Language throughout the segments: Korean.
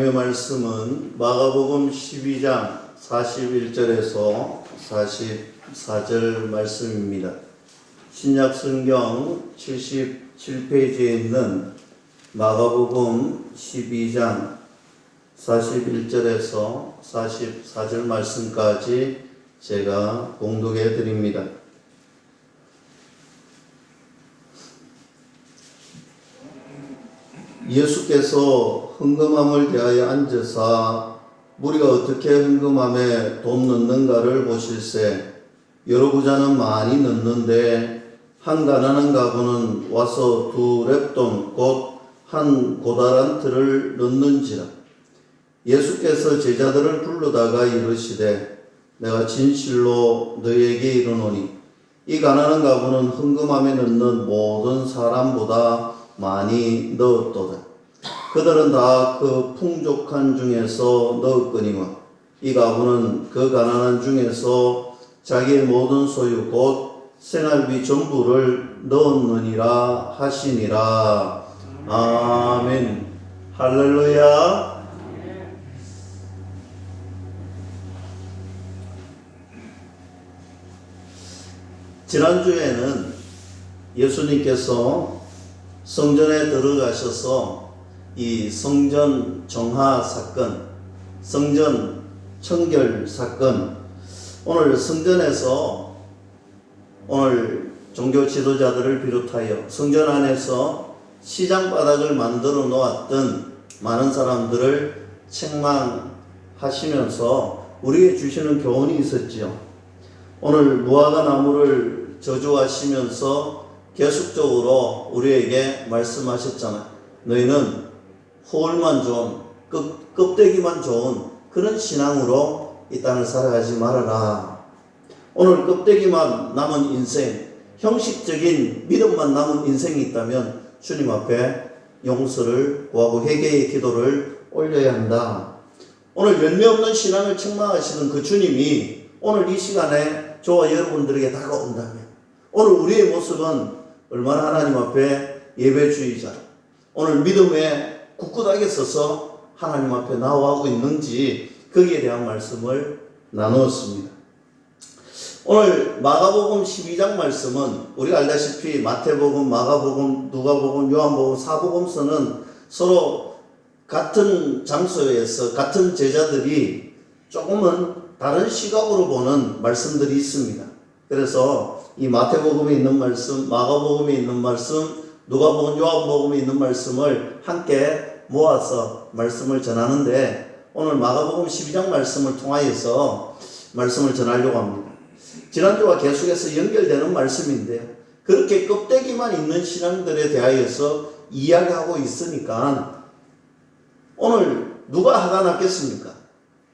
하나님의 말씀은 마가복음 12장 41절에서 44절 말씀입니다. 신약성경 77페이지에 있는 마가복음 12장 41절에서 44절 말씀까지 제가 봉독해 드립니다. 예수께서 헌금함을 대하여 앉으사 무리가 어떻게 헌금함에 돈 넣는가를 보실세 여러 부자는 많이 넣는데 한 가난한 가부는 와서 2렙돈 곧 한 고다란트를 넣는지라. 예수께서 제자들을 불러다가 이르시되 내가 진실로 너희에게 이르노니 이 가난한 가부는 헌금함에 넣는 모든 사람보다 많이 넣었도다. 그들은 다 그 풍족한 중에서 넣었거니와 이 가부는 그 가난한 중에서 자기의 모든 소유 곧 생활비 전부를 넣었느니라 하시니라. 아멘. 할렐루야. 지난주에는 예수님께서 성전에 들어가셔서 이 성전 정화 사건, 성전 청결 사건, 오늘 성전에서 오늘 종교 지도자들을 비롯하여 성전 안에서 시장 바닥을 만들어 놓았던 많은 사람들을 책망하시면서 우리에게 주시는 교훈이 있었지요. 오늘 무화과 나무를 저주하시면서 계속적으로 우리에게 말씀하셨잖아요. 너희는 홀만 좋은, 껍데기만 좋은 그런 신앙으로 이 땅을 살아가지 말아라. 오늘 껍데기만 남은 인생, 형식적인 믿음만 남은 인생이 있다면 주님 앞에 용서를 구하고 회개의 기도를 올려야 한다. 오늘 열매 없는 신앙을 책망하시는 그 주님이 오늘 이 시간에 저와 여러분들에게 다가온다면 오늘 우리의 모습은 얼마나 하나님 앞에 예배주의자, 오늘 믿음에 굳굳하게 서서 하나님 앞에 나아가고 있는지 거기에 대한 말씀을 나누었습니다. 오늘 마가복음 12장 말씀은 우리가 알다시피 마태복음, 마가복음, 누가복음, 요한복음, 사복음서는 서로 같은 장소에서 같은 제자들이 조금은 다른 시각으로 보는 말씀들이 있습니다. 그래서 이 마태복음에 있는 말씀, 마가복음에 있는 말씀, 누가복음, 요한복음에 있는 말씀을 함께 모아서 말씀을 전하는데 오늘 마가복음 12장 말씀을 통하여서 말씀을 전하려고 합니다. 지난주와 계속해서 연결되는 말씀인데요. 그렇게 껍데기만 있는 신앙들에 대하여서 이야기하고 있으니까 오늘 누가 화가 났겠습니까?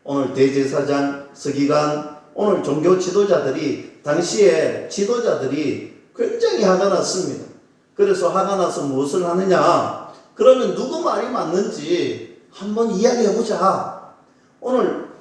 오늘 대제사장, 서기관, 오늘 종교 지도자들이 당시에 지도자들이 굉장히 화가 났습니다. 그래서 화가 나서 무엇을 하느냐? 그러면 누구 말이 맞는지 한번 이야기해보자. 오늘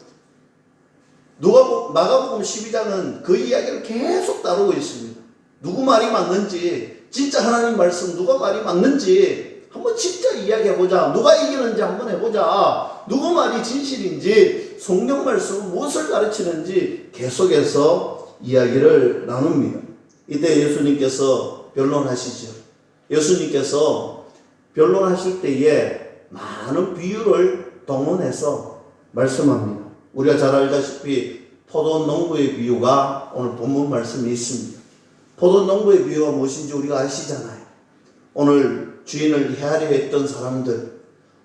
마가복음 12장은 그 이야기를 계속 다루고 있습니다. 누구 말이 맞는지, 진짜 하나님 말씀 누가 말이 맞는지 한번 진짜 이야기해보자. 누가 이기는지 한번 해보자. 누구 말이 진실인지, 성경 말씀은 무엇을 가르치는지 계속해서 이야기를 나눕니다. 이때 예수님께서 변론하시죠. 예수님께서 변론하실 때에 많은 비유를 동원해서 말씀합니다. 우리가 잘 알다시피 포도농부의 비유가 오늘 본문 말씀에 있습니다. 포도농부의 비유가 무엇인지 우리가 아시잖아요. 오늘 주인을 헤아려 했던 사람들,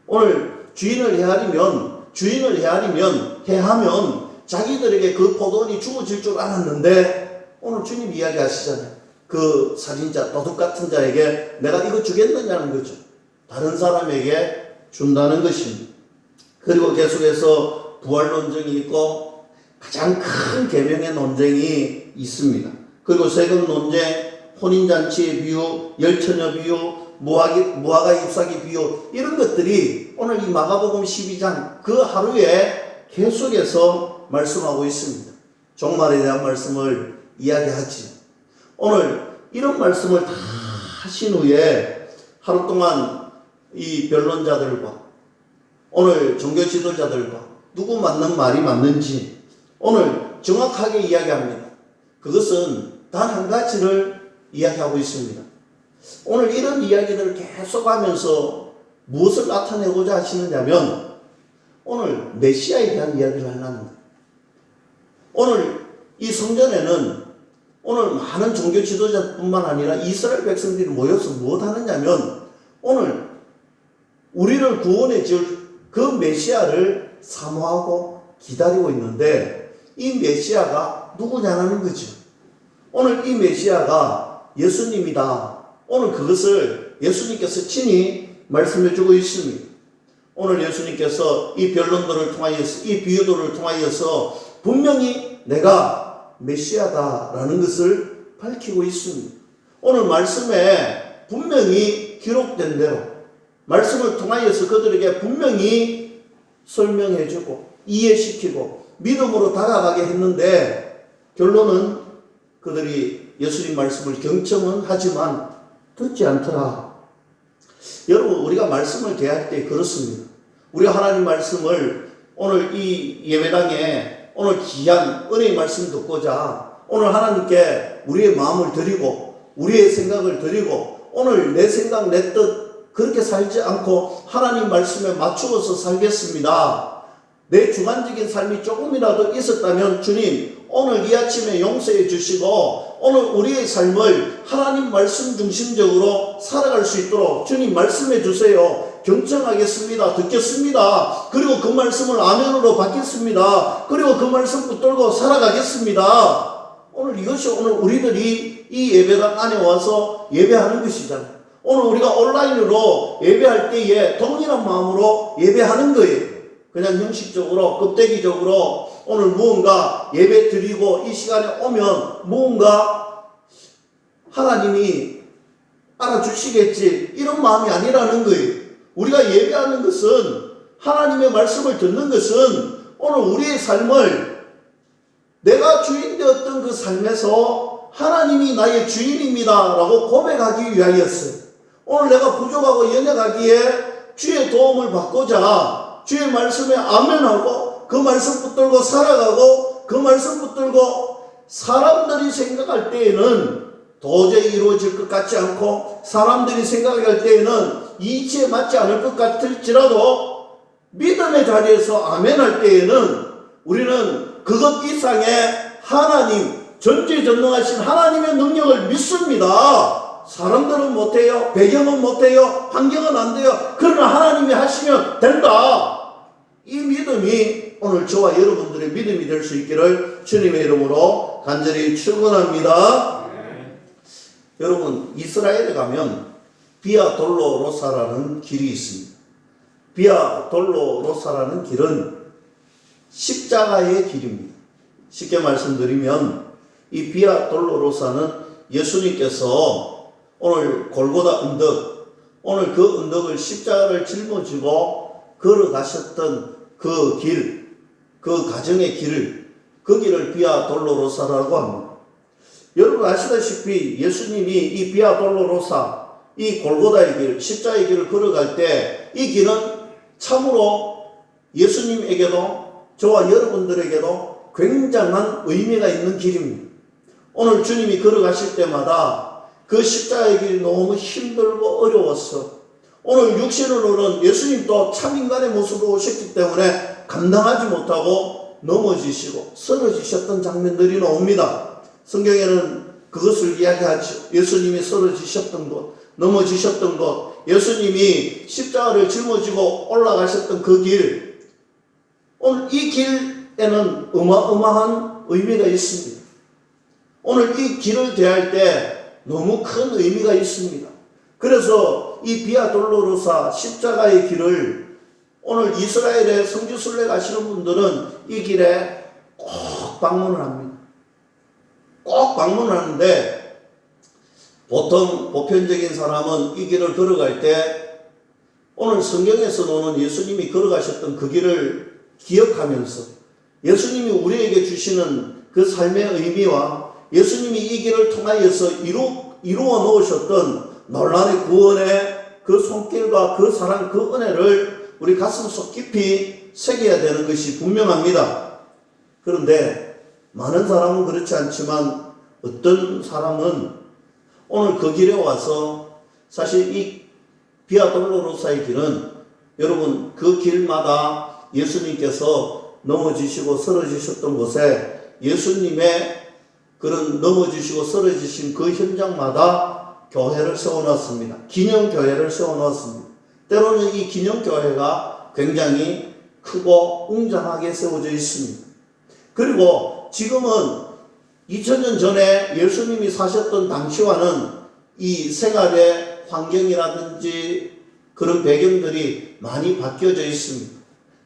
오늘 주인을 헤아리면 자기들에게 그 포도원이 주어질 줄 알았는데 오늘 주님 이야기하시잖아요. 그 살인자, 도둑 같은 자에게 내가 이거 주겠느냐는 거죠. 다른 사람에게 준다는 것입니다. 그리고 계속해서 부활 논쟁이 있고 가장 큰 계명의 논쟁이 있습니다. 그리고 세금 논쟁, 혼인잔치의 비유, 열처녀 비유, 무화과 잎사귀 비유, 이런 것들이 오늘 이 마가복음 12장 그 하루에 계속해서 말씀하고 있습니다. 종말에 대한 말씀을 이야기하지. 오늘 이런 말씀을 다 하신 후에 하루 동안 이 변론자들과 오늘 종교 지도자들과 누구 맞는 말이 맞는지 오늘 정확하게 이야기합니다. 그것은 단 한 가지를 이야기하고 있습니다. 오늘 이런 이야기들을 계속 하면서 무엇을 나타내고자 하시느냐면 오늘 메시아에 대한 이야기를 하려는 거예요. 오늘 이 성전에는 오늘 많은 종교 지도자뿐만 아니라 이스라엘 백성들이 모여서 무엇 하느냐면 오늘 우리를 구원해 줄 그 메시아를 사모하고 기다리고 있는데 이 메시아가 누구냐는 거죠. 오늘 이 메시아가 예수님이다. 오늘 그것을 예수님께서 친히 말씀해 주고 있습니다. 오늘 예수님께서 이 변론들을 통하여서 이 비유들을 통하여서 분명히 내가 메시아다라는 것을 밝히고 있습니다. 오늘 말씀에 분명히 기록된 대로 말씀을 통하여서 그들에게 분명히 설명해 주고 이해시키고 믿음으로 다가가게 했는데 결론은 그들이 예수님 말씀을 경청은 하지만 듣지 않더라. 여러분 우리가 말씀을 대할 때 그렇습니다. 우리가 하나님 말씀을 오늘 이 예배당에 오늘 귀한 은혜의 말씀 듣고자 오늘 하나님께 우리의 마음을 드리고 우리의 생각을 드리고 오늘 내 생각 내 뜻 그렇게 살지 않고 하나님 말씀에 맞추어서 살겠습니다. 내 주관적인 삶이 조금이라도 있었다면 주님 오늘 이 아침에 용서해 주시고 오늘 우리의 삶을 하나님 말씀 중심적으로 살아갈 수 있도록 주님 말씀해 주세요. 경청하겠습니다. 듣겠습니다. 그리고 그 말씀을 아멘으로 받겠습니다. 그리고 그 말씀 붙들고 살아가겠습니다. 오늘 이것이 오늘 우리들이 이 예배당 안에 와서 예배하는 것이잖아요. 오늘 우리가 온라인으로 예배할 때에 동일한 마음으로 예배하는 거예요. 그냥 형식적으로 껍데기적으로 오늘 무언가 예배 드리고 이 시간에 오면 무언가 하나님이 알아주시겠지 이런 마음이 아니라는 거예요. 우리가 예배하는 것은 하나님의 말씀을 듣는 것은 오늘 우리의 삶을 내가 주인 되었던 그 삶에서 하나님이 나의 주인입니다 라고 고백하기 위하였어요. 오늘 내가 부족하고 연약하기에 주의 도움을 받고자 주의 말씀에 아멘하고 그 말씀 붙들고 살아가고 그 말씀 붙들고 사람들이 생각할 때에는 도저히 이루어질 것 같지 않고 사람들이 생각할 때에는 이치에 맞지 않을 것 같을지라도 믿음의 자리에서 아멘할 때에는 우리는 그것 이상의 하나님 전지전능하신 하나님의 능력을 믿습니다. 사람들은 못해요. 배경은 못해요. 환경은 안 돼요. 그러나 하나님이 하시면 된다. 이 믿음이 오늘 저와 여러분들의 믿음이 될 수 있기를 주님의 이름으로 간절히 축원합니다. 여러분 이스라엘에 가면 비아 돌로로사라는 길이 있습니다. 비아 돌로로사라는 길은 십자가의 길입니다. 쉽게 말씀드리면 이 비아 돌로로사는 예수님께서 오늘 골고다 언덕, 오늘 그 언덕을 십자가를 짊어지고 걸어가셨던 그 길, 그 가정의 길을, 그 길을 비아 돌로로사라고 합니다. 여러분 아시다시피 예수님이 이 비아 돌로로사, 이 골고다의 길, 십자가의 길을 걸어갈 때 이 길은 참으로 예수님에게도 저와 여러분들에게도 굉장한 의미가 있는 길입니다. 오늘 주님이 걸어가실 때마다 그 십자가의 길이 너무 힘들고 어려웠어. 오늘 육신으로는 예수님도 참 인간의 모습으로 오셨기 때문에 감당하지 못하고 넘어지시고 쓰러지셨던 장면들이 나옵니다. 성경에는 그것을 이야기하죠. 예수님이 쓰러지셨던 곳, 넘어지셨던 곳, 예수님이 십자가를 짊어지고 올라가셨던 그 길, 오늘 이 길에는 어마어마한 의미가 있습니다. 오늘 이 길을 대할 때 너무 큰 의미가 있습니다. 그래서 이 비아 돌로로사 십자가의 길을 오늘 이스라엘에 성지순례 가시는 분들은 이 길에 꼭 방문을 합니다. 꼭 방문을 하는데 보통 보편적인 사람은 이 길을 걸어갈 때 오늘 성경에서 나오는 예수님이 걸어가셨던 그 길을 기억하면서 예수님이 우리에게 주시는 그 삶의 의미와 예수님이 이 길을 통하여서 이루어 놓으셨던 논란의 구원의 그 손길과 그 사랑 그 은혜를 우리 가슴속 깊이 새겨야 되는 것이 분명합니다. 그런데 많은 사람은 그렇지 않지만 어떤 사람은 오늘 그 길에 와서 사실 이 비아 돌로로사의 길은 여러분 그 길마다 예수님께서 넘어지시고 쓰러지셨던 곳에 예수님의 그런 넘어지시고 쓰러지신 그 현장마다 교회를 세워놨습니다. 기념교회를 세워놨습니다. 때로는 이 기념교회가 굉장히 크고 웅장하게 세워져 있습니다. 그리고 지금은 2000년 전에 예수님이 사셨던 당시와는 이 생활의 환경이라든지 그런 배경들이 많이 바뀌어져 있습니다.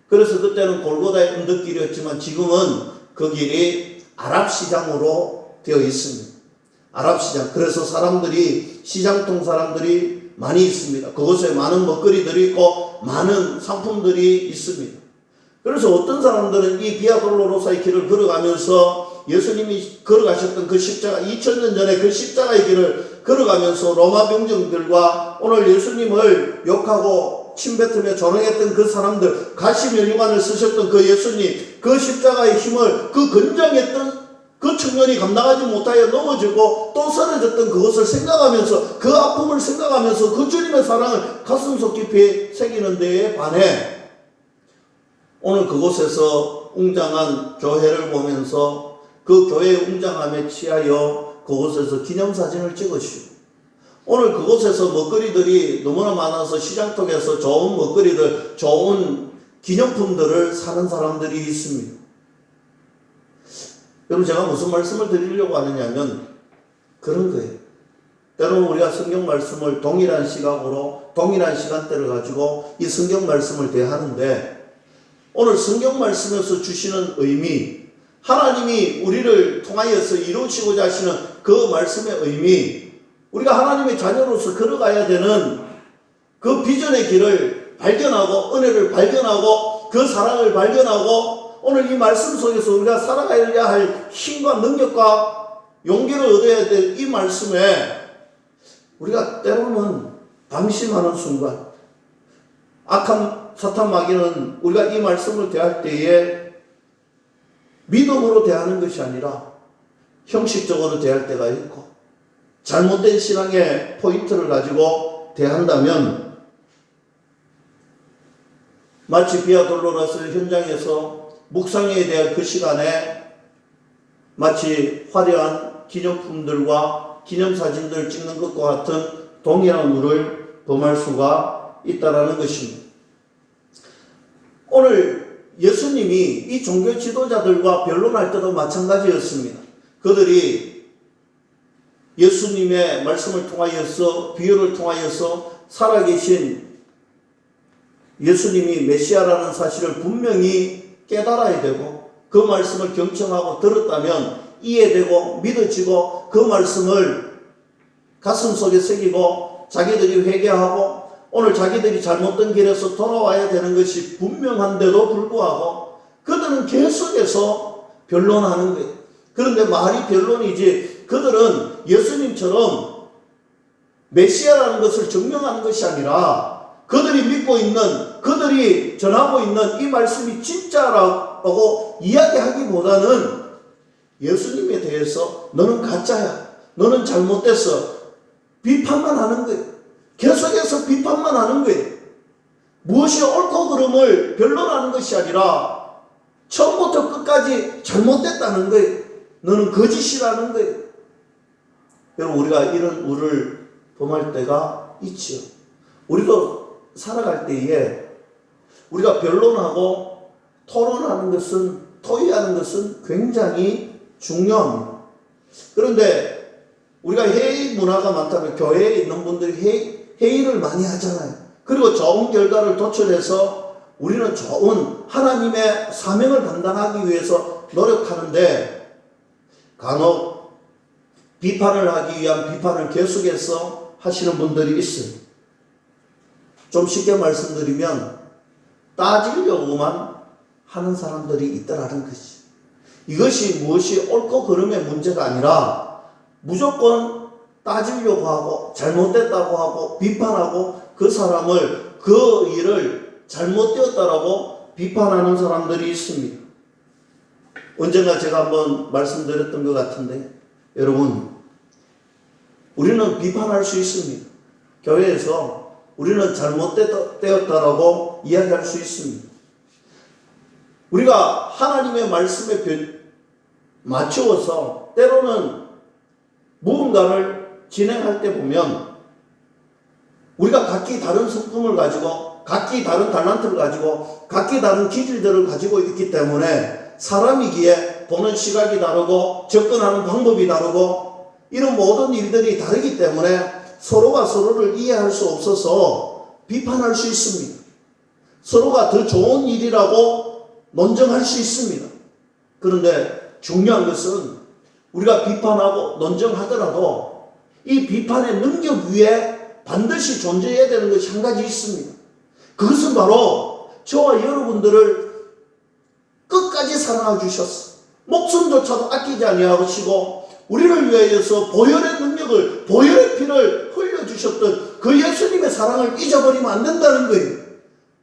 그래서 그때는 골고다의 언덕길이었지만 지금은 그 길이 아랍시장으로 되어 있습니다. 아랍시장. 그래서 사람들이, 시장통 사람들이 많이 있습니다. 그곳에 많은 먹거리들이 있고 많은 상품들이 있습니다. 그래서 어떤 사람들은 이 비아 돌로로사의 길을 걸어가면서 예수님이 걸어가셨던 그 십자가, 2000년 전에 그 십자가의 길을 걸어가면서 로마 병정들과 오늘 예수님을 욕하고 침뱉으며 조롱했던 그 사람들, 가시면류관을 쓰셨던 그 예수님, 그 십자가의 힘을 그 건장했던 그 청년이 감당하지 못하여 넘어지고 또 쓰러졌던 그것을 생각하면서, 그 아픔을 생각하면서 그 주님의 사랑을 가슴속 깊이 새기는 데에 반해 오늘 그곳에서 웅장한 교회를 보면서 그 교회의 웅장함에 취하여 그곳에서 기념사진을 찍으시고, 오늘 그곳에서 먹거리들이 너무나 많아서 시장통에서 좋은 먹거리들, 좋은 기념품들을 사는 사람들이 있습니다. 여러분, 제가 무슨 말씀을 드리려고 하느냐면 그런 거예요. 때로는 우리가 성경 말씀을 동일한 시각으로, 동일한 시간대를 가지고 이 성경 말씀을 대하는데, 오늘 성경 말씀에서 주시는 의미, 하나님이 우리를 통하여서 이루시고자 하시는 그 말씀의 의미, 우리가 하나님의 자녀로서 걸어가야 되는 그 비전의 길을 발견하고, 은혜를 발견하고, 그 사랑을 발견하고, 오늘 이 말씀 속에서 우리가 살아가야 할 힘과 능력과 용기를 얻어야 될 이 말씀에 우리가 때로는 방심하는 순간, 악한 사탄 마귀는 우리가 이 말씀을 대할 때에 믿음으로 대하는 것이 아니라 형식적으로 대할 때가 있고, 잘못된 신앙의 포인트를 가지고 대한다면 마치 비아 돌로로사 현장에서 묵상회에 대한 그 시간에 마치 화려한 기념품들과 기념사진들을 찍는 것과 같은 동일한 우를 범할 수가 있다는 것입니다. 오늘 예수님이 이 종교 지도자들과 변론할 때도 마찬가지였습니다. 그들이 예수님의 말씀을 통하여서, 비유를 통하여서 살아계신 예수님이 메시아라는 사실을 분명히 깨달아야 되고, 그 말씀을 경청하고 들었다면 이해되고 믿어지고, 그 말씀을 가슴속에 새기고 자기들이 회개하고 오늘 자기들이 잘못된 길에서 돌아와야 되는 것이 분명한데도 불구하고 그들은 계속해서 변론하는 거예요. 그런데 말이 변론이지, 그들은 예수님처럼 메시아라는 것을 증명하는 것이 아니라 그들이 믿고 있는, 그들이 전하고 있는 이 말씀이 진짜라고 이야기하기보다는 예수님에 대해서 너는 가짜야, 너는 잘못됐어, 비판만 하는 거예요. 계속해서 비판만 하는 거예요. 무엇이 옳고 그름을 변론하는 것이 아니라 처음부터 끝까지 잘못됐다는 거예요. 너는 거짓이라는 거예요. 여러분, 우리가 이런 우를 범할 때가 있지요. 우리도 살아갈 때에 우리가 변론하고 토론하는 것은, 토의하는 것은 굉장히 중요합니다. 그런데 우리가 회의 문화가 많다면 교회에 있는 분들이 회의를 많이 하잖아요. 그리고 좋은 결과를 도출해서 우리는 좋은 하나님의 사명을 감당하기 위해서 노력하는데, 간혹 비판을 하기 위한 비판을 계속해서 하시는 분들이 있어요. 좀 쉽게 말씀드리면 따지려고만 하는 사람들이 있더라는 것이, 이것이 무엇이 옳고 그름의 문제가 아니라 무조건 따지려고 하고 잘못됐다고 하고 비판하고 그 사람을, 그 일을 잘못되었다라고 비판하는 사람들이 있습니다. 언젠가 제가 한번 말씀드렸던 것 같은데, 여러분, 우리는 비판할 수 있습니다. 교회에서 우리는 잘못되었다라고 이야기할 수 있습니다. 우리가 하나님의 말씀에 맞추어서 때로는 무언가를 진행할 때 보면 우리가 각기 다른 성품을 가지고 각기 다른 달란트를 가지고 각기 다른 기질들을 가지고 있기 때문에 사람이기에 보는 시각이 다르고 접근하는 방법이 다르고 이런 모든 일들이 다르기 때문에 서로가 서로를 이해할 수 없어서 비판할 수 있습니다. 서로가 더 좋은 일이라고 논정할 수 있습니다. 그런데 중요한 것은 우리가 비판하고 논정하더라도 이 비판의 능력 위에 반드시 존재해야 되는 것이 한 가지 있습니다. 그것은 바로 저와 여러분들을 끝까지 사랑해 주셨어. 목숨조차도 아끼지 아니하시고 우리를 위하여서 보혈의 능력을, 보혈의 피를 흘려주셨던 그 예수님의 사랑을 잊어버리면 안 된다는 거예요.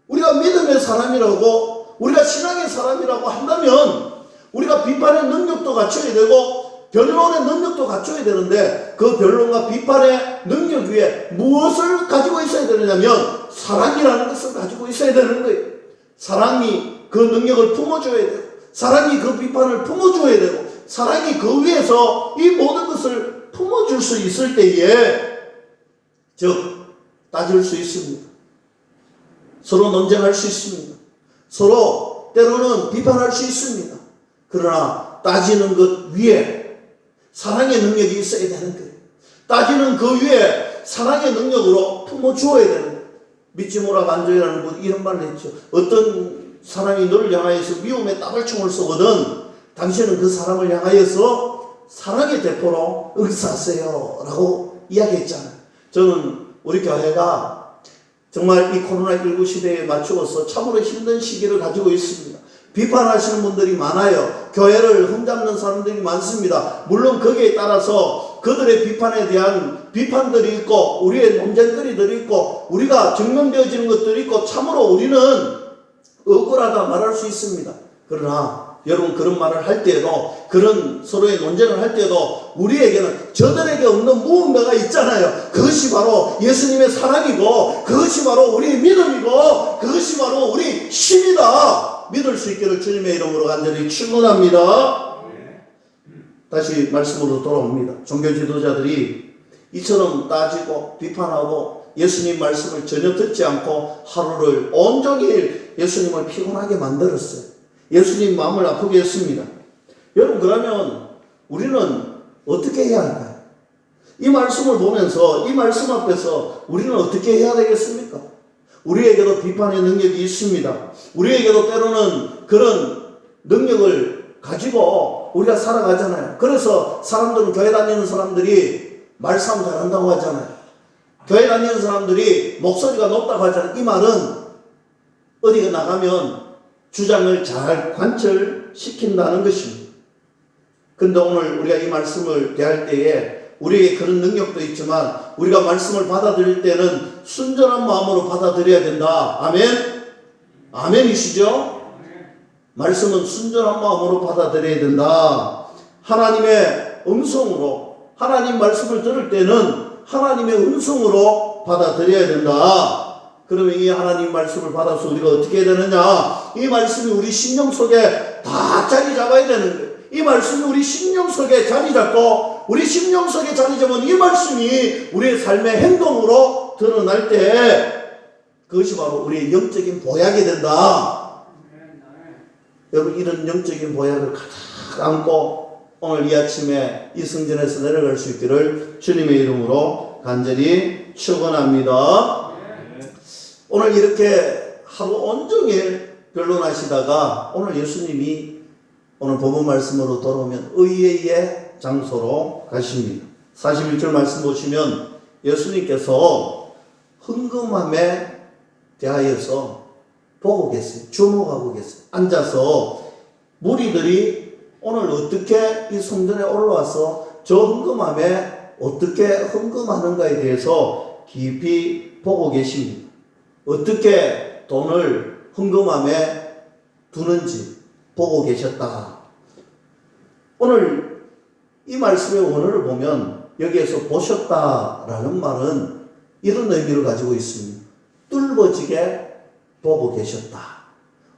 우리가 믿음의 사람이라고, 우리가 신앙의 사람이라고 한다면 우리가 비판의 능력도 갖춰야 되고 변론의 능력도 갖춰야 되는데 그 변론과 비판의 능력 위에 무엇을 가지고 있어야 되느냐면 사랑이라는 것을 가지고 있어야 되는 거예요. 사랑이 그 능력을 품어줘야 되고 사랑이 그 비판을 품어줘야 되고 사랑이 그 위에서 이 모든 것을 품어줄 수 있을 때에 즉 따질 수 있습니다. 서로 논쟁할 수 있습니다. 서로 때로는 비판할 수 있습니다. 그러나 따지는 것 위에 사랑의 능력이 있어야 되는 거예요. 따지는 그 위에 사랑의 능력으로 품어주어야 되는 거예요. 믿지 모라 간절이라는 분 이런 말을 했죠. 어떤 사람이 너를 향하여서 미움의 따발총을 쏘거든 당신은 그 사람을 향하여서 사랑의 대포로 응사하세요 라고 이야기했잖아요. 저는 우리 교회가 정말 이 코로나19 시대에 맞추어서 참으로 힘든 시기를 가지고 있습니다. 비판하시는 분들이 많아요. 교회를 흠잡는 사람들이 많습니다. 물론 거기에 따라서 그들의 비판에 대한 비판들이 있고 우리의 논쟁거리들이 있고 우리가 증명되어지는 것들이 있고 참으로 우리는 억울하다 말할 수 있습니다. 그러나 여러분 그런 말을 할 때에도 그런 서로의 논쟁을 할 때에도 우리에게는 저들에게 없는 무언가가 있잖아요. 그것이 바로 예수님의 사랑이고 그것이 바로 우리의 믿음이고 그것이 바로 우리 힘이다. 믿을 수 있기를 주님의 이름으로 간절히 축원합니다. 다시 말씀으로 돌아옵니다. 종교 지도자들이 이처럼 따지고 비판하고 예수님 말씀을 전혀 듣지 않고 하루를 온종일 예수님을 피곤하게 만들었어요. 예수님 마음을 아프게 했습니다. 여러분 그러면 우리는 어떻게 해야 할까요? 이 말씀을 보면서 이 말씀 앞에서 우리는 어떻게 해야 되겠습니까? 우리에게도 비판의 능력이 있습니다. 우리에게도 때로는 그런 능력을 가지고 우리가 살아가잖아요. 그래서 사람들은 교회 다니는 사람들이 말싸움 잘한다고 하잖아요. 교회 다니는 사람들이 목소리가 높다고 하잖아요. 이 말은 어디가 나가면 주장을 잘 관철시킨다는 것입니다. 근데 오늘 우리가 이 말씀을 대할 때에 우리에게 그런 능력도 있지만 우리가 말씀을 받아들일 때는 순전한 마음으로 받아들여야 된다. 아멘? 아멘이시죠? 말씀은 순전한 마음으로 받아들여야 된다. 하나님의 음성으로 하나님 말씀을 들을 때는 하나님의 음성으로 받아들여야 된다. 그러면 이 하나님 말씀을 받아서 우리가 어떻게 해야 되느냐? 이 말씀이 우리 심령 속에 다 자리 잡아야 되는 거예요. 이 말씀이 우리 심령 속에 자리 잡고 우리 심령 속에 자리 잡은 이 말씀이 우리의 삶의 행동으로 드러날 때 그것이 바로 우리의 영적인 보약이 된다. 여러분 이런 영적인 보약을 가득 안고 오늘 이 아침에 이 성전에서 내려갈 수 있기를 주님의 이름으로 간절히 축원합니다. 오늘 이렇게 하루 온종일 변론하시다가 오늘 예수님이 오늘 본문 말씀으로 돌아오면 의의 장소로 가십니다. 41절 말씀 보시면 예수님께서 헌금함에 대하여서 보고 계세요. 주목하고 계세요. 앉아서 무리들이 오늘 어떻게 이 성전에 올라와서 저 헌금함에 어떻게 헌금하는가에 대해서 깊이 보고 계십니다. 어떻게 돈을 헌금함에 두는지 보고 계셨다. 오늘 이 말씀의 원어를 보면 여기에서 보셨다라는 말은 이런 의미를 가지고 있습니다. 뚫어지게 보고 계셨다.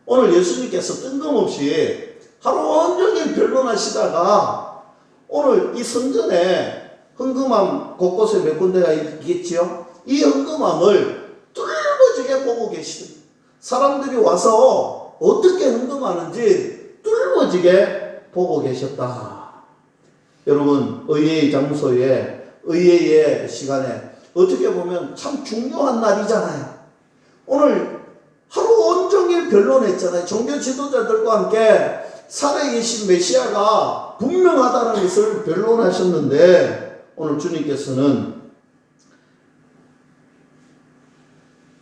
오늘 예수님께서 뜬금없이 하루 온종일 변론하시다가 오늘 이 성전에 헌금함 곳곳에 몇 군데가 있겠지요? 이 헌금함을 뚫어지게 보고 계십니다. 사람들이 와서 어떻게 헌금하는지 뚫어지게 보고 계셨다. 여러분, 의회의 장소에, 의회의 시간에 어떻게 보면 참 중요한 날이잖아요. 오늘 하루 온종일 변론했잖아요. 종교 지도자들과 함께 살아계신 메시아가 분명하다는 것을 변론하셨는데 오늘 주님께서는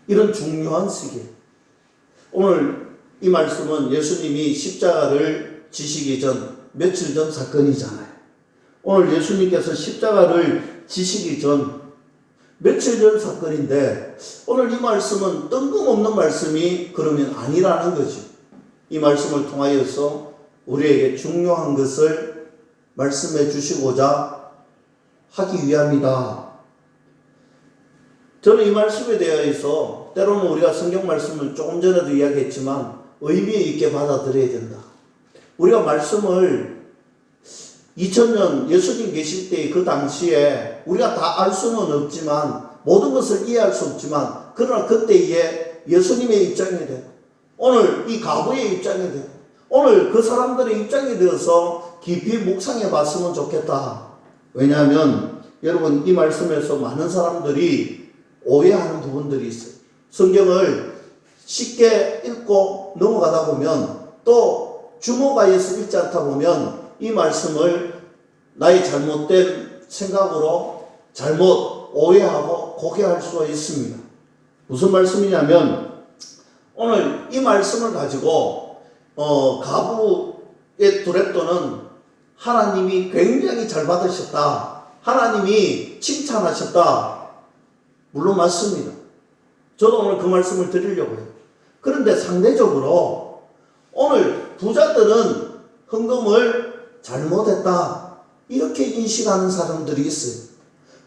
이런 중요한 시기에 오늘 이 말씀은 예수님이 십자가를 지시기 전 며칠 전 사건이잖아요. 오늘 예수님께서 십자가를 지시기 전 며칠 전 사건인데 오늘 이 말씀은 뜬금없는 말씀이 그러면 아니라는 거죠. 이 말씀을 통하여서 우리에게 중요한 것을 말씀해 주시고자 하기 위함이다. 저는 이 말씀에 대해서 때로는 우리가 성경 말씀을 조금 전에도 이야기했지만 의미 있게 받아들여야 된다. 우리가 말씀을 2000년 예수님 계실 때 그 당시에 우리가 다 알 수는 없지만 모든 것을 이해할 수 없지만 그러나 그때에 예수님의 입장이 되고 오늘 이 가부의 입장이 되고 오늘 그 사람들의 입장이 되어서 깊이 묵상해 봤으면 좋겠다. 왜냐하면 여러분 이 말씀에서 많은 사람들이 오해하는 부분들이 있어요. 성경을 쉽게 읽고 넘어가다 보면 또 주목하여서 읽지 않다 보면 이 말씀을 나의 잘못된 생각으로 잘못 오해하고 고개할 수가 있습니다. 무슨 말씀이냐면 오늘 이 말씀을 가지고 가부의 두렙돈은 하나님이 굉장히 잘 받으셨다. 하나님이 칭찬하셨다. 물론 맞습니다. 저도 오늘 그 말씀을 드리려고 해요. 그런데 상대적으로 오늘 부자들은 헌금을 잘못했다. 이렇게 인식하는 사람들이 있어요.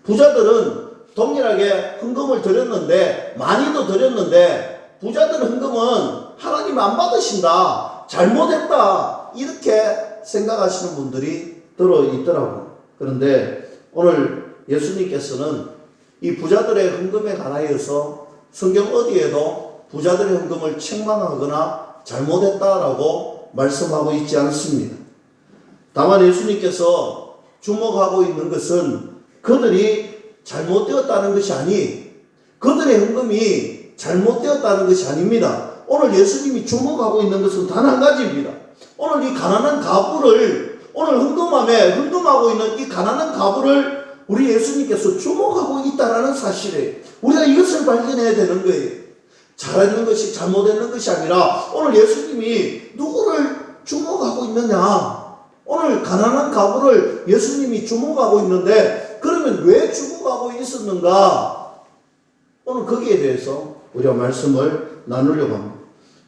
부자들은 동일하게 헌금을 드렸는데 많이도 드렸는데 부자들 헌금은 하나님 안 받으신다. 잘못했다. 이렇게 생각하시는 분들이 들어있더라고요. 그런데 오늘 예수님께서는 이 부자들의 헌금에 관하여서 성경 어디에도 부자들의 헌금을 책망하거나 잘못했다라고 말씀하고 있지 않습니다. 다만 예수님께서 주목하고 있는 것은 그들이 잘못되었다는 것이 아니 그들의 헌금이 잘못되었다는 것이 아닙니다. 오늘 예수님이 주목하고 있는 것은 단 한 가지입니다. 오늘 이 가난한 가부를 오늘 헌금하고 있는 이 가난한 가부를 우리 예수님께서 주목하고 있다는 사실이에요. 우리가 이것을 발견해야 되는 거예요. 잘했는 것이 잘못했는 것이 아니라 오늘 예수님이 누구를 주목하고 있느냐. 오늘 가난한 가부를 예수님이 주목하고 있는데 그러면 왜 주목하고 있었는가? 오늘 거기에 대해서 우리가 말씀을 나누려고 합니다.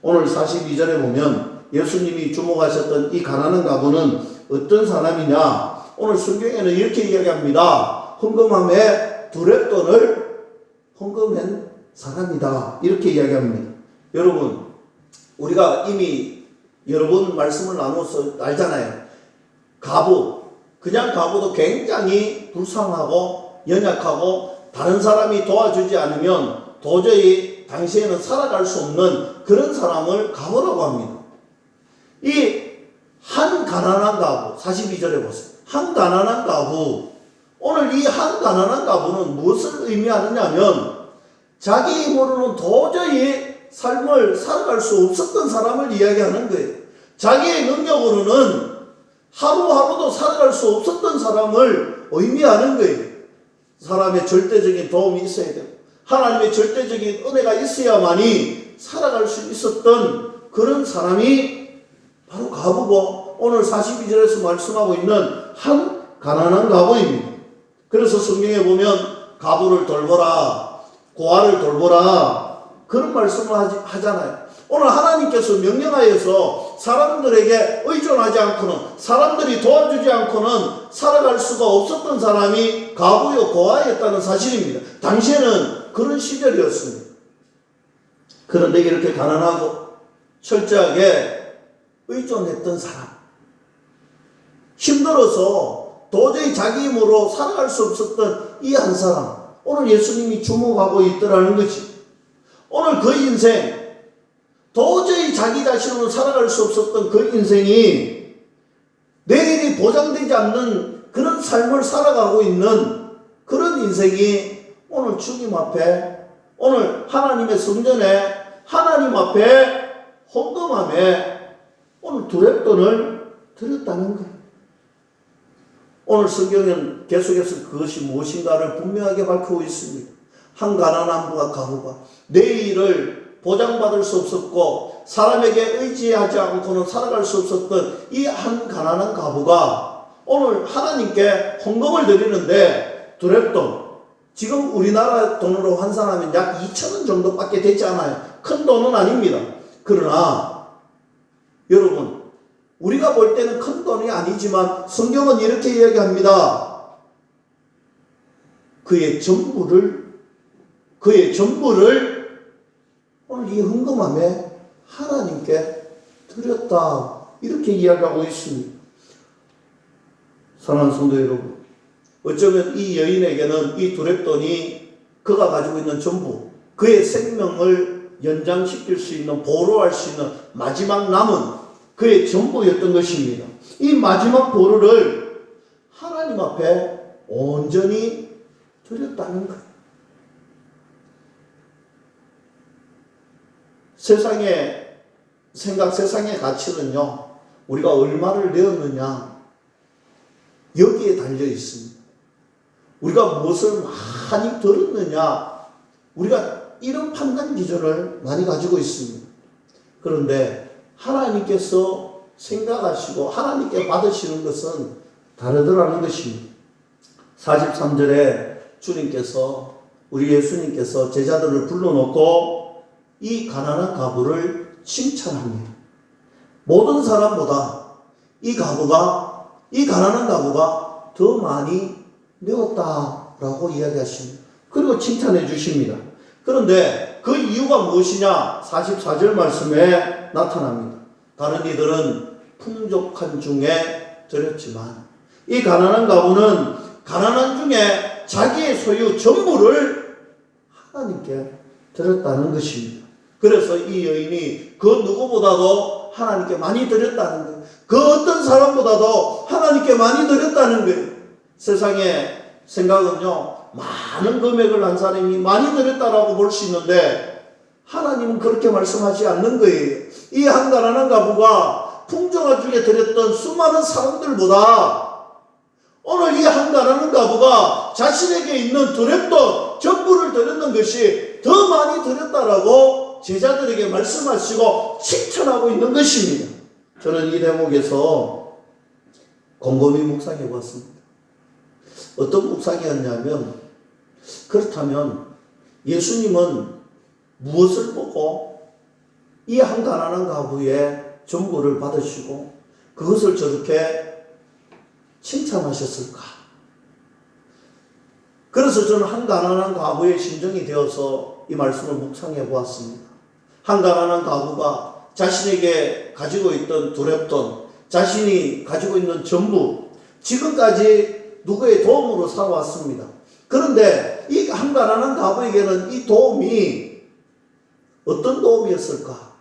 오늘 42절에 보면 예수님이 주목하셨던 이 가난한 가부는 어떤 사람이냐? 오늘 성경에는 이렇게 이야기합니다. 헌금함에 두렙돈을 헌금한 사람이다. 이렇게 이야기합니다. 여러분, 우리가 이미 여러 번 말씀을 나눠서 알잖아요. 가부, 그냥 가부도 굉장히 불쌍하고 연약하고 다른 사람이 도와주지 않으면 도저히 당시에는 살아갈 수 없는 그런 사람을 가부라고 합니다. 이 한 가난한 가부, 42절에 보세요. 한 가난한 가부, 오늘 이 한 가난한 가부는 무엇을 의미하느냐 하면 자기 힘으로는 도저히 삶을 살아갈 수 없었던 사람을 이야기하는 거예요. 자기의 능력으로는 하루하루도 살아갈 수 없었던 사람을 의미하는 거예요. 사람의 절대적인 도움이 있어야 되고 하나님의 절대적인 은혜가 있어야만이 살아갈 수 있었던 그런 사람이 바로 가부고 오늘 42절에서 말씀하고 있는 한 가난한 가부입니다. 그래서 성경에 보면 가부를 돌보라, 고아를 돌보라, 그런 말씀을 하잖아요. 오늘 하나님께서 명령하여서 사람들에게 의존하지 않고는, 사람들이 도와주지 않고는 살아갈 수가 없었던 사람이 가부요 고아였다는 사실입니다. 당시에는 그런 시절이었습니다. 그런데 이렇게 가난하고 철저하게 의존했던 사람, 힘들어서 도저히 자기 힘으로 살아갈 수 없었던 이 한 사람, 오늘 예수님이 주목하고 있더라는 거지. 오늘 그 인생, 도저히 자기 자신으로 살아갈 수 없었던 그 인생이 내일이 보장되지 않는 그런 삶을 살아가고 있는 그런 인생이 오늘 주님 앞에, 오늘 하나님의 성전에, 하나님 앞에 헌금함에 오늘 두렙돈을 드렸다는 거예요. 오늘 성경은 계속해서 그것이 무엇인가를 분명하게 밝히고 있습니다. 한 가난한 가부가 내일을 보장받을 수 없었고 사람에게 의지하지 않고는 살아갈 수 없었던 이 한 가난한 가부가 오늘 하나님께 헌금을 드리는데 두렙돈, 지금 우리나라 돈으로 환산하면 약 2,000원 정도밖에 되지 않아요. 큰 돈은 아닙니다. 그러나 여러분, 우리가 볼 때는 큰 돈이 아니지만 성경은 이렇게 이야기합니다. 그의 전부를 오늘 이 헌금함에 하나님께 드렸다, 이렇게 이야기하고 있습니다. 사랑하는 성도 여러분, 어쩌면 이 여인에게는 이 두렙돈이 그가 가지고 있는 전부, 그의 생명을 연장시킬 수 있는, 보루할 수 있는 마지막 남은 그의 전부였던 것입니다. 이 마지막 보루를 하나님 앞에 온전히 드렸다는 것. 세상의 생각, 세상의 가치는요, 우리가 얼마를 내었느냐, 여기에 달려 있습니다. 우리가 무엇을 많이 들었느냐, 우리가 이런 판단 기준을 많이 가지고 있습니다. 그런데 하나님께서 생각하시고 하나님께 받으시는 것은 다르더라는 것입니다. 43절에 주님께서, 우리 예수님께서 제자들을 불러놓고 이 가난한 가부를 칭찬합니다. 모든 사람보다 이 가난한 가부가 더 많이 내었다라고 이야기하십니다. 그리고 칭찬해 주십니다. 그런데 그 이유가 무엇이냐? 44절 말씀에 나타납니다. 다른 이들은 풍족한 중에 드렸지만 이 가난한 가부는 가난한 중에 자기의 소유 전부를 하나님께 드렸다는 것입니다. 그래서 이 여인이 그 누구보다도 하나님께 많이 드렸다는 거예요. 그 어떤 사람보다도 하나님께 많이 드렸다는 거예요. 세상의 생각은요, 많은 금액을 한 사람이 많이 드렸다라고 볼 수 있는데 하나님은 그렇게 말씀하지 않는 거예요. 이 한 가난한 가부가 풍족한 중에 드렸던 수많은 사람들보다 오늘 이 한 가난한 가부가 자신에게 있는 두렙돈 전부를 드렸는 것이 더 많이 드렸다라고 제자들에게 말씀하시고 칭찬하고 있는 것입니다. 저는 이 대목에서 곰곰이 묵상해 보았습니다. 어떤 묵상이었냐면, 그렇다면 예수님은 무엇을 보고 이 한 가난한 가부의 전부를 받으시고 그것을 저렇게 칭찬하셨을까? 그래서 저는 한 가난한 가부의 심정이 되어서 이 말씀을 묵상해 보았습니다. 한 가난한 가부가 자신에게 가지고 있던 두렙돈, 자신이 가지고 있는 전부, 지금까지 누구의 도움으로 살아왔습니다. 그런데 이 한 가난한 가부에게는 이 도움이 어떤 도움이었을까?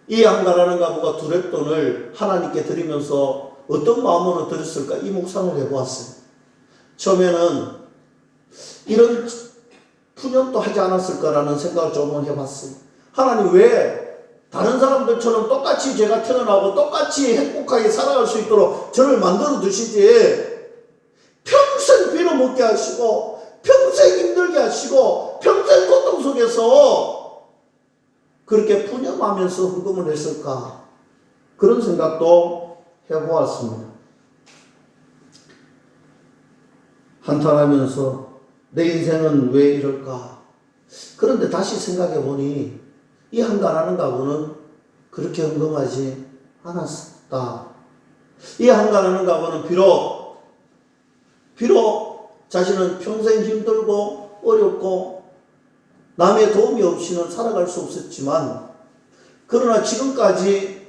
이 한 가난한 가부가 두렙돈을 하나님께 드리면서 어떤 마음으로 드렸을까? 이 묵상을 해보았어요. 처음에는 이런 푸념도 하지 않았을까라는 생각을 조금 해봤어요. 하나님, 왜 다른 사람들처럼 똑같이 제가 태어나고 똑같이 행복하게 살아갈 수 있도록 저를 만들어 두시지, 평생 빌어먹게 하시고 평생 힘들게 하시고 평생 고통 속에서 그렇게 푸념하면서 헌금을 했을까? 그런 생각도 해보았습니다. 한탄하면서 내 인생은 왜 이럴까? 그런데 다시 생각해 보니 이 한 가난한 가부는 그렇게 헌금하지 않았다. 이 한 가난한 가부는 비록 자신은 평생 힘들고 어렵고 남의 도움이 없이는 살아갈 수 없었지만, 그러나 지금까지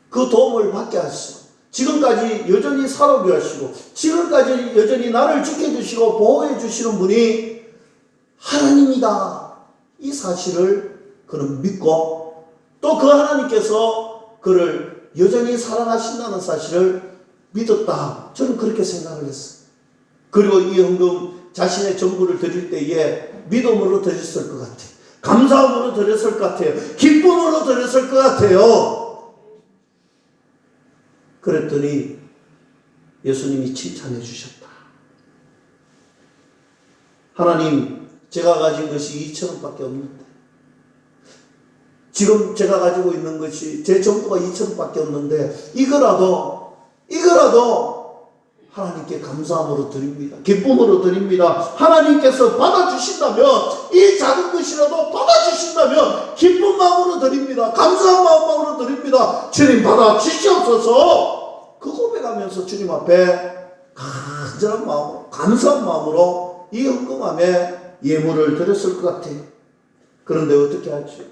그 도움을 받게 하시고, 지금까지 여전히 살아오게 하시고, 지금까지 여전히 나를 지켜주시고 보호해 주시는 분이 하나님이다. 이 사실을 그는 믿고, 또 그 하나님께서 그를 여전히 사랑하신다는 사실을 믿었다. 저는 그렇게 생각을 했어요. 그리고 이 헌금 자신의 전부를 드릴 때에 믿음으로 드렸을 것 같아요. 감사함으로 드렸을 것 같아요. 기쁨으로 드렸을 것 같아요. 그랬더니 예수님이 칭찬해 주셨다. 하나님, 제가 가진 것이 2,000원밖에 없는데, 지금 제가 가지고 있는 것이 제 전부가 2,000원밖에 없는데 이거라도 하나님께 감사함으로 드립니다. 기쁨으로 드립니다. 하나님께서 받아주신다면, 이 작은 것이라도 받아주신다면 기쁜 마음으로 드립니다. 감사한 마음으로 드립니다. 주님 받아주시옵소서. 그 고백하면서 주님 앞에 간절한 마음으로, 감사한 마음으로 이 헌금함에 예물을 드렸을 것 같아요. 그런데 어떻게 하죠?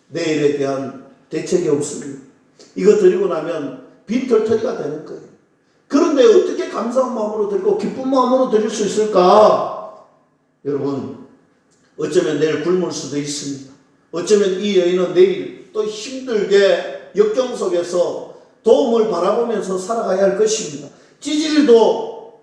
내일에 대한 대책이 없습니다. 이거 드리고 나면 빈털터리가 되는 거예요. 그런데 어떻게 감사한 마음으로 드리고 기쁜 마음으로 드릴 수 있을까? 여러분, 어쩌면 내일 굶을 수도 있습니다. 어쩌면 이 여인은 내일 또 힘들게 역경 속에서 도움을 바라보면서 살아가야 할 것입니다. 찌질도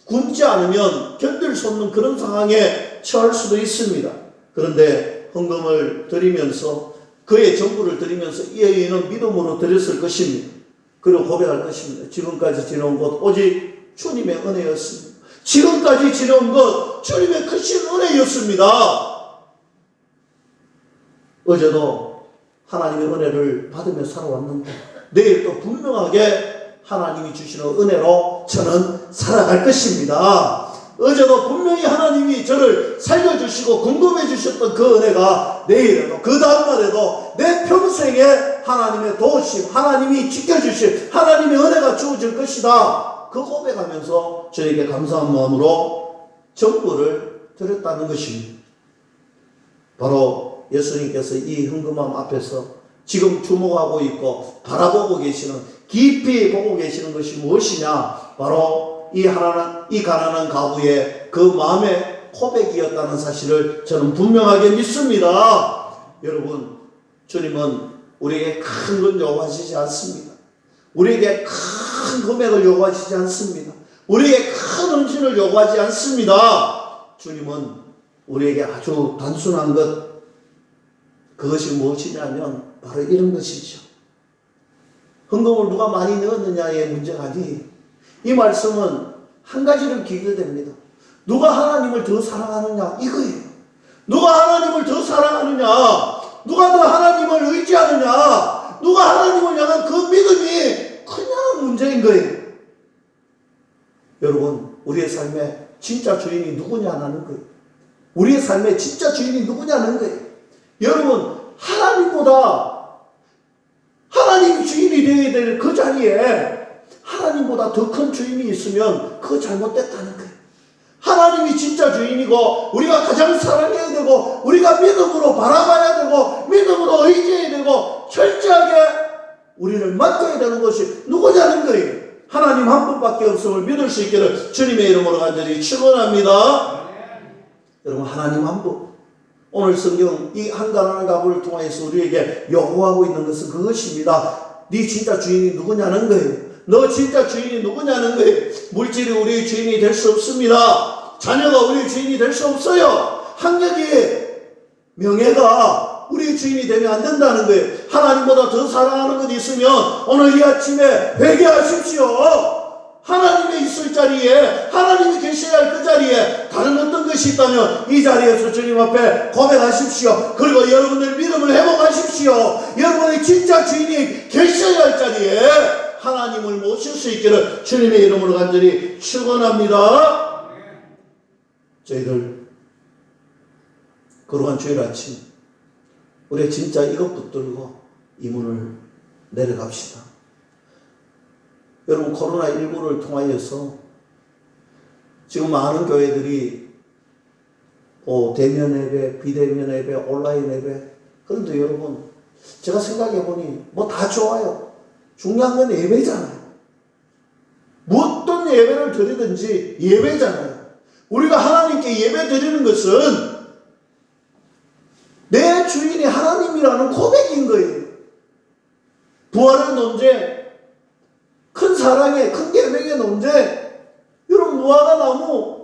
굶지 않으면 견딜 수 없는 그런 상황에 처할 수도 있습니다. 그런데 헌금을 드리면서, 그의 전부를 드리면서 이 여인은 믿음으로 드렸을 것입니다. 그리고 고백할 것입니다. 지금까지 지내온 것 오직 주님의 은혜였습니다. 지금까지 지내온 것 주님의 크신 은혜였습니다. 어제도 하나님의 은혜를 받으며 살아왔는데 내일 또 분명하게 하나님이 주시는 은혜로 저는 살아갈 것입니다. 어제도 분명히 하나님이 저를 살려주시고 궁금해 주셨던 그 은혜가 내일에도, 그 다음날에도 내 평생에 하나님의 도우심, 하나님이 지켜주실 하나님의 은혜가 주어질 것이다. 그 고백하면서 저에게 감사한 마음으로 전부를 드렸다는 것입니다. 바로 예수님께서 이 헌금함 앞에서 지금 주목하고 있고 바라보고 계시는, 깊이 보고 계시는 것이 무엇이냐? 바로 이 가난한 가부의 그 마음의 고백이었다는 사실을 저는 분명하게 믿습니다. 여러분, 주님은 우리에게 큰 건 요구하시지 않습니다. 우리에게 큰 금액을 요구하시지 않습니다. 우리에게 큰 헌신을 요구하지 않습니다. 주님은 우리에게 아주 단순한 것, 그것이 무엇이냐면 바로 이런 것이죠. 헌금을 누가 많이 넣었느냐의 문제가 아니, 이 말씀은 한 가지를 기결됩니다. 누가 하나님을 더 사랑하느냐, 이거예요. 누가 하나님을 더 사랑하느냐, 누가 더 하나님을 의지하느냐, 누가 하나님을 향한 그 믿음이 크냐는 문제인 거예요. 여러분, 우리의 삶의 진짜 주인이 누구냐는 거예요. 우리의 삶의 진짜 주인이 누구냐는 거예요. 여러분, 하나님이 주인이 되어야 될 그 자리에 하나님보다 더 큰 주인이 있으면 그거 잘못됐다는 거예요. 하나님이 진짜 주인이고 우리가 가장 사랑해야 되고 우리가 믿음으로 바라봐야 되고 믿음으로 의지해야 되고 철저하게 우리를 맡겨야 되는 것이 누구냐는 거예요. 하나님 한 분밖에 없음을 믿을 수 있기를 주님의 이름으로 간절히 축원합니다. 여러분, 하나님 한 분. 오늘 성경 이 한 가난한 가부를 통해서 우리에게 요구하고 있는 것은 그것입니다. 네 진짜 주인이 누구냐는 거예요. 너 진짜 주인이 누구냐는 거예요. 물질이 우리의 주인이 될 수 없습니다. 자녀가 우리의 주인이 될 수 없어요. 학력이, 명예가 우리의 주인이 되면 안 된다는 거예요. 하나님보다 더 사랑하는 것이 있으면 오늘 이 아침에 회개하십시오. 하나님이 있을 자리에, 하나님이 계셔야 할 그 자리에 다른 어떤 것이 있다면 이 자리에서 주님 앞에 고백하십시오. 그리고 여러분들 믿음을 회복하십시오. 여러분의 진짜 주인이 계셔야 할 자리에 하나님을 모실 수 있기를 주님의 이름으로 간절히 축원합니다. 저희들 거룩한 주일 아침, 우리 진짜 이것 붙들고 이 문을 내려갑시다. 여러분, 코로나19를 통하여서 지금 많은 교회들이 대면 예배, 비대면 예배, 온라인 예배. 그런데 여러분, 제가 생각해 보니 뭐 다 좋아요. 중요한 건 예배잖아요. 어떤 예배를 드리든지 예배잖아요. 우리가 하나님께 예배 드리는 것은 내 주인이 하나님이라는 고백인 거예요. 부활의 논쟁, 큰 사랑의, 큰 계명의 논쟁, 여러분 무화과나무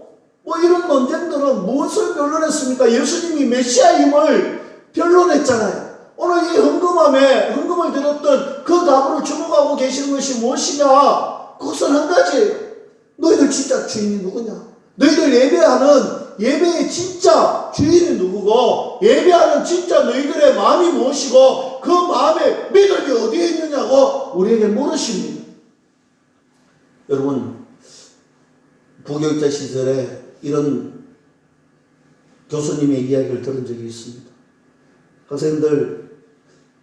이런 논쟁들은 무엇을 변론했습니까? 예수님이 메시아임을 변론했잖아요. 오늘 이 헌금을 드렸던 그 답으로 주목하고 계시는 것이 무엇이냐? 그것은 한 가지예요. 너희들 진짜 주인이 누구냐? 너희들 예배의 진짜 주인이 누구고, 예배하는 진짜 너희들의 마음이 무엇이고, 그 마음의 믿음이 어디에 있느냐고 우리에게 물으십니다. 여러분, 부교육자 시절에 이런 교수님의 이야기를 들은 적이 있습니다. 학생들,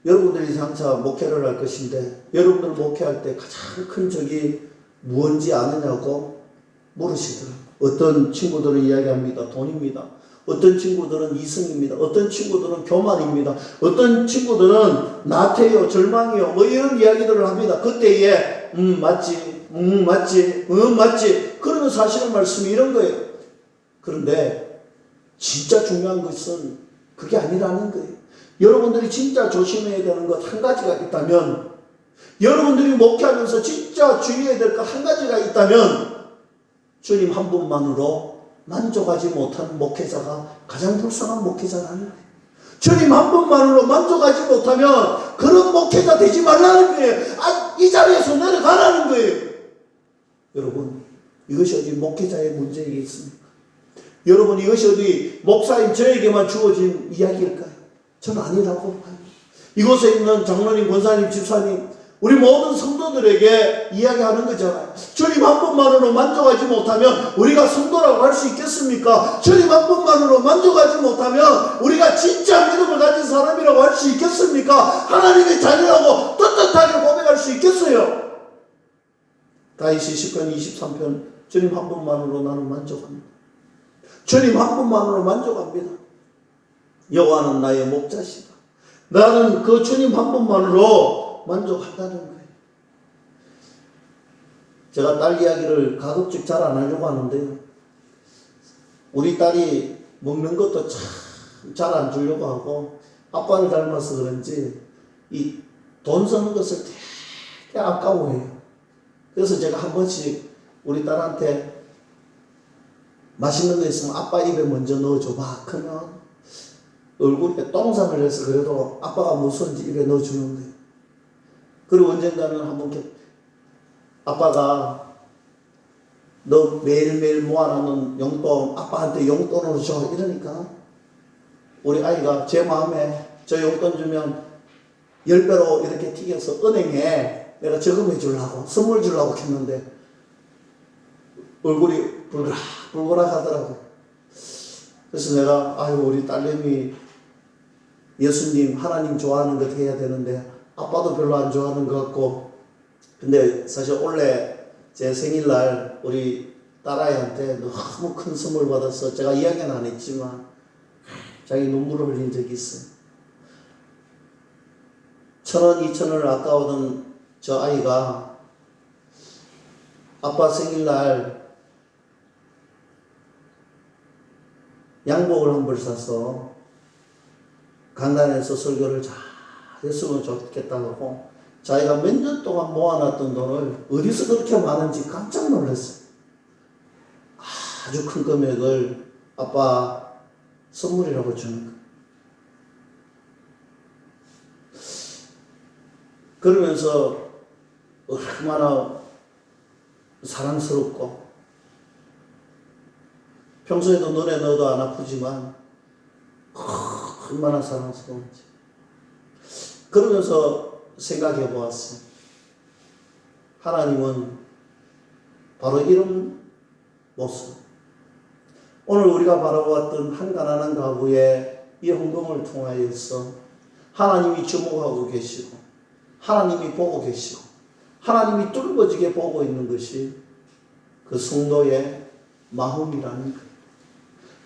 여러분들이 장차 목회를 할 것인데 여러분들 목회할 때 가장 큰 적이 무엇인지 아느냐고 물으시더라고요. 어떤 친구들은 이야기합니다. 돈입니다. 어떤 친구들은 이승입니다. 어떤 친구들은 교만입니다. 어떤 친구들은 나태요, 절망이요, 이런 이야기들을 합니다. 그때에 맞지, 맞지. 그러면 사실은 말씀이 이런 거예요. 그런데 진짜 중요한 것은 그게 아니라는 거예요. 여러분들이 진짜 조심해야 되는 것 한 가지가 있다면, 여러분들이 목회하면서 진짜 주의해야 될 것 한 가지가 있다면, 주님 한 분만으로 만족하지 못하는 목회자가 가장 불쌍한 목회자라는 거예요. 주님 한 분만으로 만족하지 못하면 그런 목회자 되지 말라는 거예요. 이 자리에서 내려가라는 거예요. 여러분, 이것이 어디 목회자의 문제이겠습니까? 여러분, 이것이 어디 목사인 저에게만 주어진 이야기일까요? 저는 아니라고 봐요. 이곳에 있는 장로님, 권사님, 집사님, 우리 모든 성도들에게 이야기하는 거잖아요. 주님 한 분만으로 만족하지 못하면 우리가 성도라고 할 수 있겠습니까? 주님 한 분만으로 만족하지 못하면 우리가 진짜 믿음을 가진 사람이라고 할 수 있겠습니까? 하나님의 자녀라고 떳떳하게 고백할 수 있겠어요? 다윗이 시편 23편, 주님 한 분만으로 나는 만족합니다. 주님 한 분만으로 만족합니다. 여호와는 나의 목자시다. 나는 그 주님 한 분만으로 만족한다는 거예요. 제가 딸 이야기를 가급적 잘 안 하려고 하는데요. 우리 딸이 먹는 것도 참 잘 안 주려고 하고, 아빠를 닮아서 그런지 이 돈 쓰는 것을 되게 아까워해요. 그래서 제가 한 번씩 우리 딸한테 맛있는 거 있으면 아빠 입에 먼저 넣어줘봐. 그러면 얼굴에 똥상을 해서 그래도 아빠가 무서운지 입에 넣어주는 거예요. 그리고 언젠가는 한번 아빠가 너 매일매일 모아놓는 용돈 아빠한테 용돈으로 줘 이러니까 우리 아이가 제 마음에 저 용돈 주면 10배로 이렇게 튀겨서 은행에 내가 저금해 주려고 선물 주려고 했는데 얼굴이 불그락 하더라고요. 그래서 내가 우리 딸내미 예수님 하나님 좋아하는 것 해야 되는데 아빠도 별로 안 좋아하는 것 같고, 근데 사실 원래 제 생일날 우리 딸아이한테 너무 큰 선물 받아서 제가 이야기는 안 했지만 자기 눈물을 흘린 적이 있어요. 1,000원, 2,000원을 아까우던 저 아이가 아빠 생일날 양복을 한 벌 사서 강단에서 설교를 잘 했으면 좋겠다고 자기가 몇 년 동안 모아놨던 돈을 어디서 그렇게 많은지 깜짝 놀랐어요. 아주 큰 금액을 아빠 선물이라고 주는 거예요. 그러면서 얼마나 사랑스럽고 평소에도 눈에 넣어도 안 아프지만 얼마나 사랑스러운지 그러면서 생각해 보았어요. 하나님은 바로 이런 모습, 오늘 우리가 바라보았던 한 가난한 가구의 이 헌금을 통하여서 하나님이 주목하고 계시고 하나님이 보고 계시고 하나님이 뚫어지게 보고 있는 것이 그 성도의 마음이라는 거예요.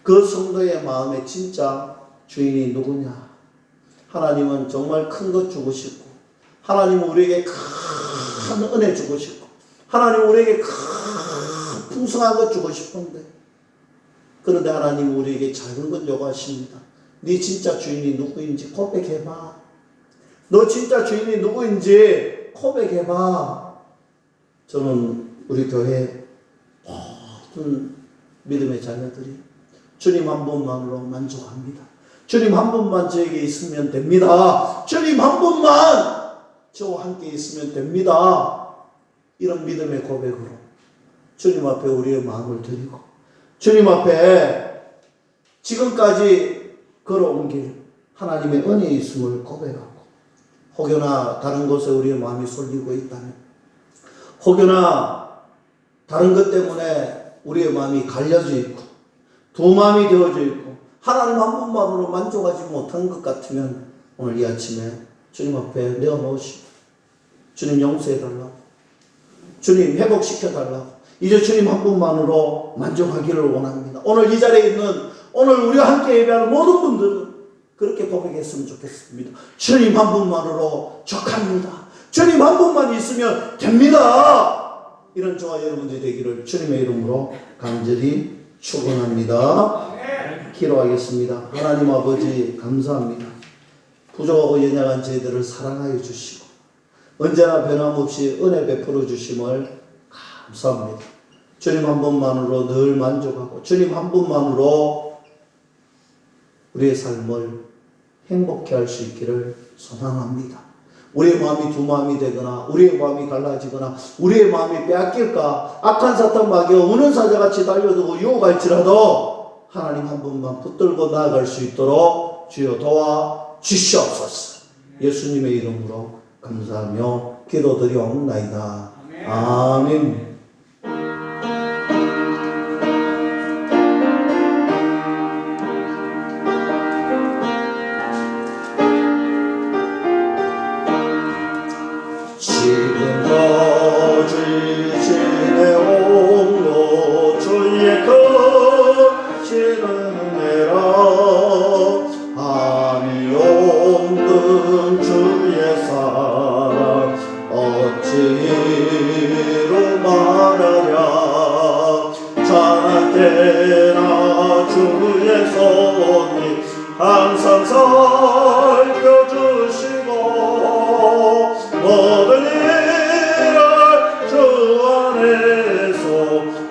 그 성도의 마음의 진짜 주인이 누구냐? 하나님은 정말 큰 것 주고 싶고 하나님은 우리에게 큰 은혜 주고 싶고 하나님은 우리에게 큰 풍성한 것 주고 싶은데 그런데 하나님은 우리에게 작은 것 요구하십니다. 네 진짜 주인이 누구인지 고백해봐. 너 진짜 주인이 누구인지 고백해봐. 저는 우리 교회 모든 믿음의 자녀들이 주님 한 분만으로 만족합니다. 주님 한 분만 저에게 있으면 됩니다. 주님 한 분만 저와 함께 있으면 됩니다. 이런 믿음의 고백으로 주님 앞에 우리의 마음을 드리고 주님 앞에 지금까지 걸어온 길 하나님의 은혜에 있음을 고백하고 혹여나 다른 곳에 우리의 마음이 쏠리고 있다면 혹여나 다른 것 때문에 우리의 마음이 갈려져 있고 두 마음이 되어져 있고 하나님 한 분만으로 만족하지 못한 것 같으면 오늘 이 아침에 주님 앞에 내어놓으시고 주님 용서해달라고 주님 회복시켜달라고 이제 주님 한 분만으로 만족하기를 원합니다. 오늘 이 자리에 있는 오늘 우리와 함께 예배하는 모든 분들은 그렇게 고백했으면 좋겠습니다. 주님 한 분만으로 족합니다. 주님 한 분만 있으면 됩니다. 이런 저와 여러분들이 되기를 주님의 이름으로 간절히 축원합니다. 기도하겠습니다. 하나님 아버지 감사합니다. 부족하고 연약한 저희들을 사랑하여 주시고 언제나 변함없이 은혜 베풀어 주심을 감사합니다. 주님 한 분만으로 늘 만족하고 주님 한 분만으로 우리의 삶을 행복해 할 수 있기를 소망합니다. 우리의 마음이 두 마음이 되거나 우리의 마음이 갈라지거나 우리의 마음이 빼앗길까 악한 사탄 마귀가 우는 사자같이 달려들고 유혹할지라도 하나님 한 분만 붙들고 나아갈 수 있도록 주여 도와주시옵소서. 예수님의 이름으로 감사하며 기도드리옵나이다. 아멘. 어찌로 말하랴 자나깨나 주의 손이 항상 살펴주시고 모든 일을 주 안에서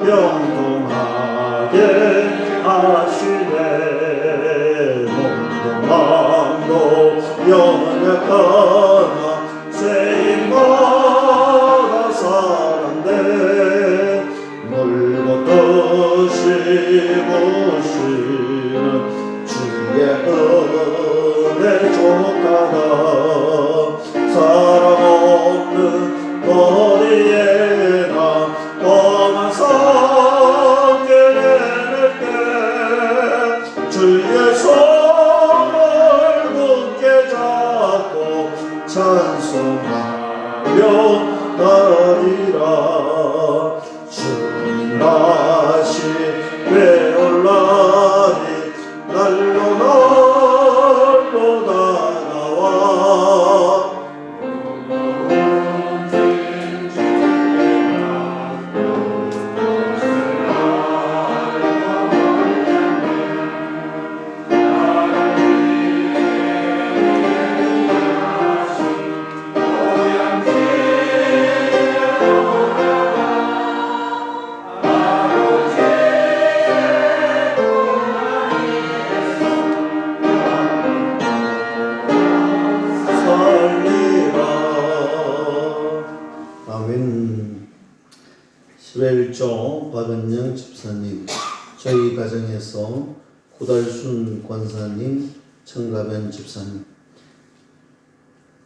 영통하게 하시네 몸도 마음도 연약하나 세임마다 사랑돼 물고 드시고시는 주의 은혜 족하다 사랑 없는 거리에나 험한 산길 내릴 때 주의 손을 굳게 잡고 찬송하며 따르리라 주님 다시 되올라니 날로 다가와 아멘. 11조 박은영 집사님, 저희 가정에서 고달순 권사님, 청가변 집사님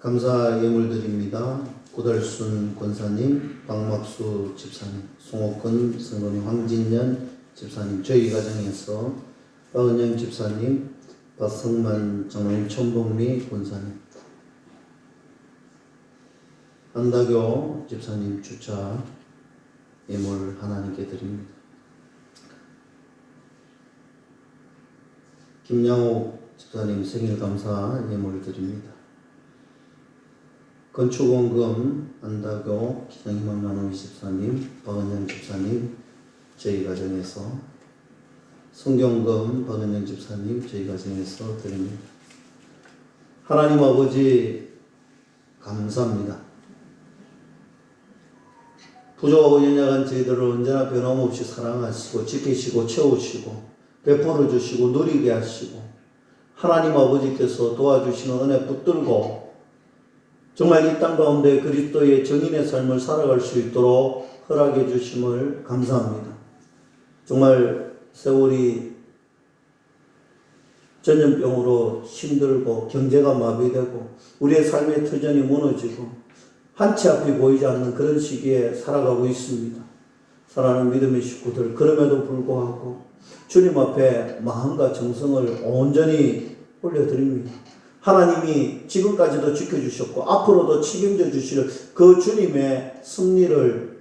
감사 예물 드립니다. 고달순 권사님, 박막수 집사님, 송옥근 선원님, 황진년 집사님, 저희 가정에서 박은영 집사님, 박성만 장로님, 천복미 권사님, 안다교 집사님 주차 예물 하나님께 드립니다. 김양옥 집사님 생일 감사 예물 드립니다. 건축원금 안다교 기상희망나눔 집사님, 박은영 집사님 저희 가정에서, 성경금 박은영 집사님 저희 가정에서 드립니다. 하나님 아버지 감사합니다. 부족하고 연약한 저희들을 언제나 변함없이 사랑하시고 지키시고 채우시고 베풀어 주시고 누리게 하시고, 하나님 아버지께서 도와주시는 은혜 붙들고 정말 이 땅 가운데 그리스도의 정인의 삶을 살아갈 수 있도록 허락해 주심을 감사합니다. 정말 세월이 전염병으로 힘들고 경제가 마비되고 우리의 삶의 터전이 무너지고 한치 앞이 보이지 않는 그런 시기에 살아가고 있습니다. 사랑하는 믿음의 식구들, 그럼에도 불구하고 주님 앞에 마음과 정성을 온전히 올려드립니다. 하나님이 지금까지도 지켜주셨고 앞으로도 책임져 주실 그 주님의 승리를